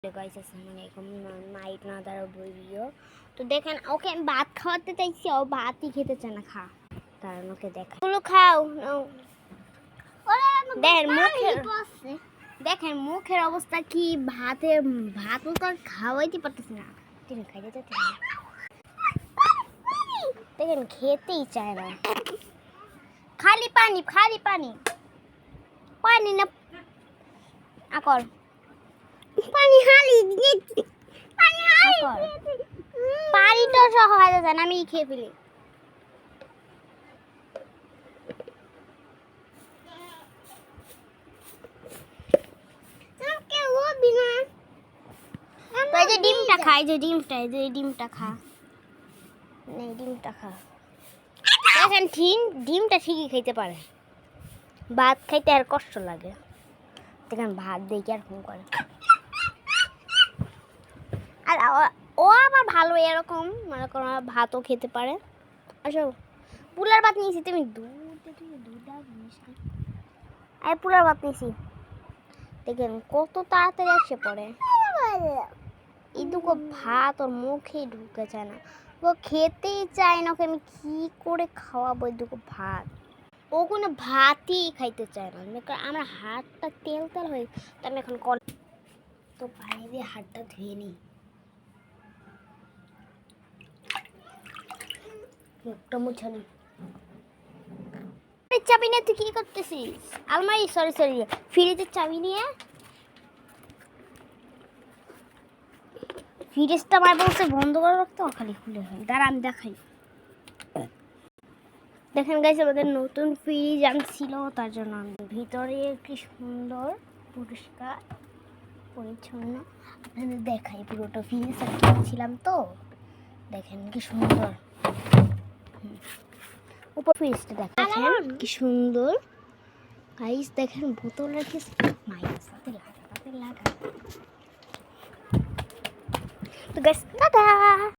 Guys अस्सलाम वालेकुम night ना दारा ভিডিও তো দেখেন ওকে আমি ভাত খাওয়াতে চাইছি ও ভাতই খেতে চায় না খা কারণ ওকে দেখা গুলো খাও দেখেন মুখের অবস্থা কি ভাত তো খাওয়াইতে পারতেছ না তুমি খাইতে চাইতে দেখেন খেতেই চায় না খালি পানি পানি না আকর পানি হালি পানি তো সহ হয়ে যায় না আমি খেয়ে ফেলি ডিমটা খাই যে ডিমটা খা নেই ডিমটা খা দেখেন ডিমটা ঠিকই খাইতে পারে ভাত খাইতে আর কষ্ট লাগে দেখেন ভাত দেখে আর ফোন করে আর ও আবার ভালো এরকম মনে করো ভাতও খেতে পারে আচ্ছা পুলার ভাত নিয়েছি তুমি আর পুলার ভাত নিয়েছি দেখেন কত তাড়াতাড়ি আসে পড়ে এই দুটো ভাত ওর মুখে ঢুকে যায় না ও খেতেই চায় না ওকে আমি কী করে খাওয়াবো এই দুটো ভাত ও কোনো ভাতই খাইতে চায় না আমার হাতটা তেল হয়ে তো আমি এখন তো পানি দিয়ে হাতটা ধুয়ে নিই মুখটা মুছানি চাবি নিয়ে তুই কি করতেছিস আলমারি সরি ফ্রিজের চাবি নিয়ে ফ্রিজটা আমার বলছে বন্ধ করে রাখতে খালি খুলে হয় দাঁড়া আমি দেখাই দেখেন গাইস আমাদের নতুন ফ্রিজ আনছিল তার জন্য ভিতরে কি সুন্দর পরিষ্কার পরিচ্ছন্ন আপনাদের দেখাই পুরোটা ফ্রিজ কিনেছিলাম তো দেখেন কি সুন্দর উপর ফ্রিজটা দেখেন কি সুন্দর গাইস দেখেন বোতল রেখেছে মায়ের সাথে লাগা তো গাইস টাটা।